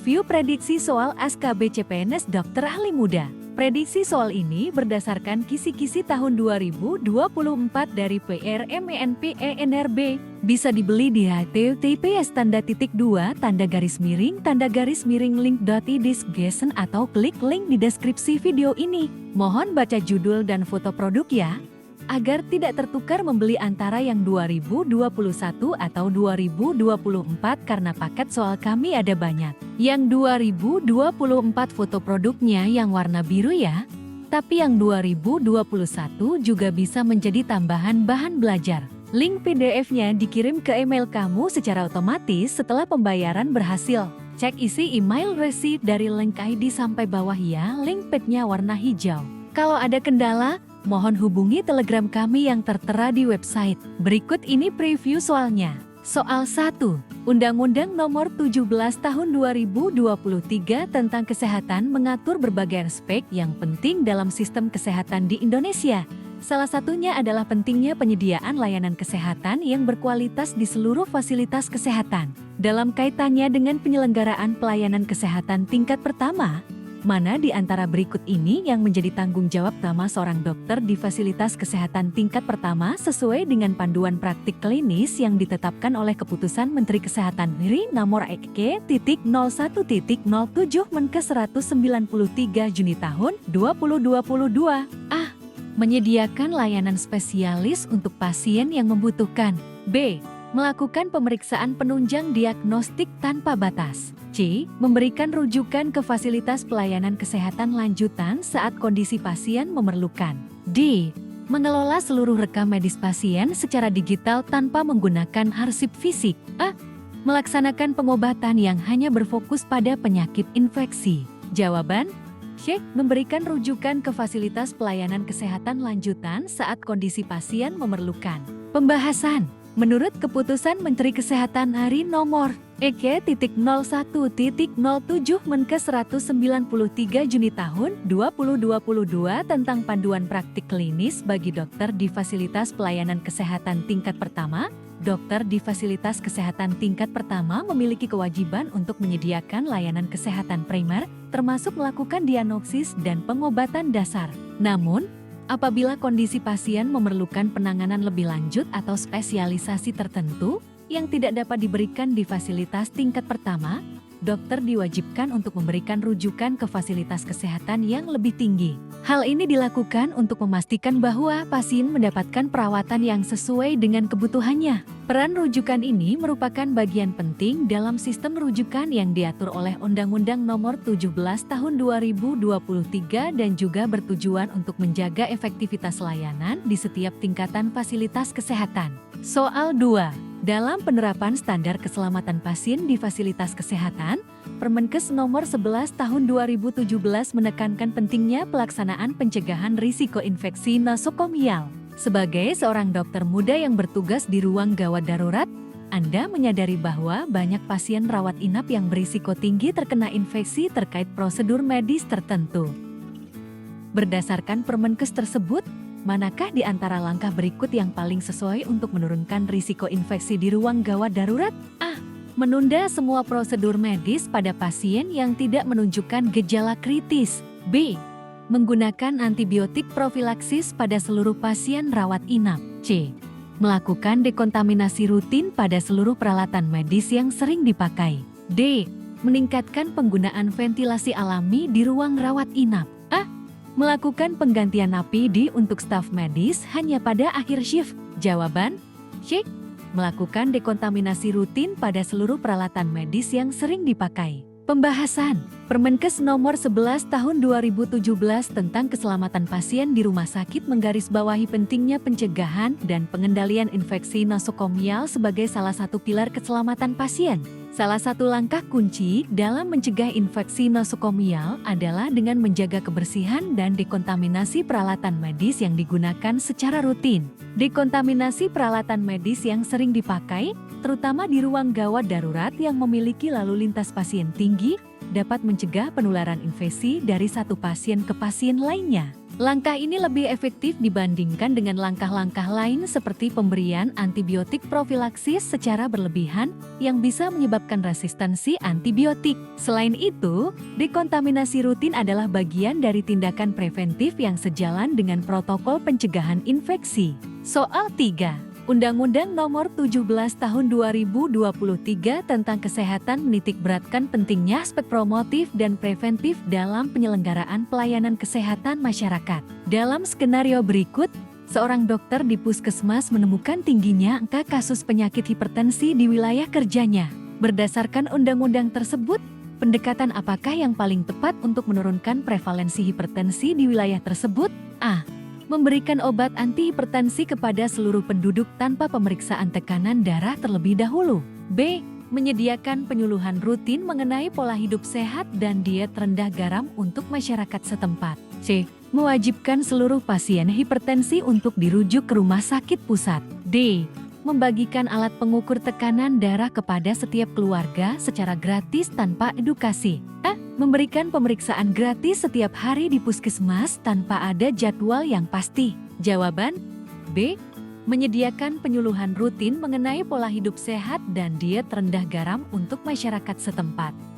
Review prediksi soal SKB CPNS Dokter Ahli Muda. Prediksi soal ini berdasarkan kisi-kisi tahun 2024 dari PRMENPENRB. Bisa dibeli di https://link.id/link.id/gesen atau klik link di deskripsi video ini. Mohon baca judul dan foto produk ya, agar tidak tertukar membeli antara yang 2021 atau 2024 karena paket soal kami ada banyak. Yang 2024 foto produknya yang warna biru ya, tapi yang 2021 juga bisa menjadi tambahan bahan belajar. Link PDF-nya dikirim ke email kamu secara otomatis setelah pembayaran berhasil. Cek isi email receipt dari link ID sampai bawah ya, link pad-nya warna hijau. Kalau ada kendala, mohon hubungi Telegram kami yang tertera di website. Berikut ini preview soalnya. Soal 1. Undang-Undang Nomor 17 Tahun 2023 tentang Kesehatan mengatur berbagai aspek yang penting dalam sistem kesehatan di Indonesia. Salah satunya adalah pentingnya penyediaan layanan kesehatan yang berkualitas di seluruh fasilitas kesehatan. Dalam kaitannya dengan penyelenggaraan pelayanan kesehatan tingkat pertama, mana di antara berikut ini yang menjadi tanggung jawab utama seorang dokter di fasilitas kesehatan tingkat pertama sesuai dengan panduan praktik klinis yang ditetapkan oleh Keputusan Menteri Kesehatan RI Nomor EK.01.07 Menkes 193 Juni tahun 2022. A. Menyediakan layanan spesialis untuk pasien yang membutuhkan. B. Melakukan pemeriksaan penunjang diagnostik tanpa batas. C. Memberikan rujukan ke fasilitas pelayanan kesehatan lanjutan saat kondisi pasien memerlukan. D. Mengelola seluruh rekam medis pasien secara digital tanpa menggunakan arsip fisik. A. Melaksanakan pengobatan yang hanya berfokus pada penyakit infeksi. Jawaban C. Memberikan rujukan ke fasilitas pelayanan kesehatan lanjutan saat kondisi pasien memerlukan. Pembahasan. Menurut Keputusan Menteri Kesehatan RI Nomor EK.01.07 Menkes 193 Juni tahun 2022 tentang panduan praktik klinis bagi dokter di fasilitas pelayanan kesehatan tingkat pertama, dokter di fasilitas kesehatan tingkat pertama memiliki kewajiban untuk menyediakan layanan kesehatan primer, termasuk melakukan diagnosis dan pengobatan dasar. Namun, apabila kondisi pasien memerlukan penanganan lebih lanjut atau spesialisasi tertentu yang tidak dapat diberikan di fasilitas tingkat pertama, dokter diwajibkan untuk memberikan rujukan ke fasilitas kesehatan yang lebih tinggi. Hal ini dilakukan untuk memastikan bahwa pasien mendapatkan perawatan yang sesuai dengan kebutuhannya. Peran rujukan ini merupakan bagian penting dalam sistem rujukan yang diatur oleh Undang-Undang Nomor 17 Tahun 2023 dan juga bertujuan untuk menjaga efektivitas layanan di setiap tingkatan fasilitas kesehatan. Soal 2. Dalam penerapan standar keselamatan pasien di fasilitas kesehatan, Permenkes Nomor 11 Tahun 2017 menekankan pentingnya pelaksanaan pencegahan risiko infeksi nosokomial. Sebagai seorang dokter muda yang bertugas di ruang gawat darurat, Anda menyadari bahwa banyak pasien rawat inap yang berisiko tinggi terkena infeksi terkait prosedur medis tertentu. Berdasarkan Permenkes tersebut, manakah di antara langkah berikut yang paling sesuai untuk menurunkan risiko infeksi di ruang gawat darurat? A. Menunda semua prosedur medis pada pasien yang tidak menunjukkan gejala kritis. B. Menggunakan antibiotik profilaksis pada seluruh pasien rawat inap. C. Melakukan dekontaminasi rutin pada seluruh peralatan medis yang sering dipakai. D. Meningkatkan penggunaan ventilasi alami di ruang rawat inap. A. Melakukan penggantian APD untuk staf medis hanya pada akhir shift. Jawaban C. Melakukan dekontaminasi rutin pada seluruh peralatan medis yang sering dipakai. Pembahasan. Permenkes Nomor 11 Tahun 2017 tentang keselamatan pasien di rumah sakit menggarisbawahi pentingnya pencegahan dan pengendalian infeksi nosokomial sebagai salah satu pilar keselamatan pasien. Salah satu langkah kunci dalam mencegah infeksi nosokomial adalah dengan menjaga kebersihan dan dekontaminasi peralatan medis yang digunakan secara rutin. Dekontaminasi peralatan medis yang sering dipakai, terutama di ruang gawat darurat yang memiliki lalu lintas pasien tinggi, dapat mencegah penularan infeksi dari satu pasien ke pasien lainnya. Langkah ini lebih efektif dibandingkan dengan langkah-langkah lain seperti pemberian antibiotik profilaksis secara berlebihan yang bisa menyebabkan resistensi antibiotik. Selain itu, dekontaminasi rutin adalah bagian dari tindakan preventif yang sejalan dengan protokol pencegahan infeksi. Soal 3. Undang-Undang Nomor 17 Tahun 2023 tentang Kesehatan menitikberatkan pentingnya aspek promotif dan preventif dalam penyelenggaraan pelayanan kesehatan masyarakat. Dalam skenario berikut, seorang dokter di puskesmas menemukan tingginya angka kasus penyakit hipertensi di wilayah kerjanya. Berdasarkan undang-undang tersebut, pendekatan apakah yang paling tepat untuk menurunkan prevalensi hipertensi di wilayah tersebut? A. Memberikan obat antihipertensi kepada seluruh penduduk tanpa pemeriksaan tekanan darah terlebih dahulu. B. Menyediakan penyuluhan rutin mengenai pola hidup sehat dan diet rendah garam untuk masyarakat setempat. C. Mewajibkan seluruh pasien hipertensi untuk dirujuk ke rumah sakit pusat. D. Membagikan alat pengukur tekanan darah kepada setiap keluarga secara gratis tanpa edukasi. A. Memberikan pemeriksaan gratis setiap hari di puskesmas tanpa ada jadwal yang pasti. Jawaban B. Menyediakan penyuluhan rutin mengenai pola hidup sehat dan diet rendah garam untuk masyarakat setempat.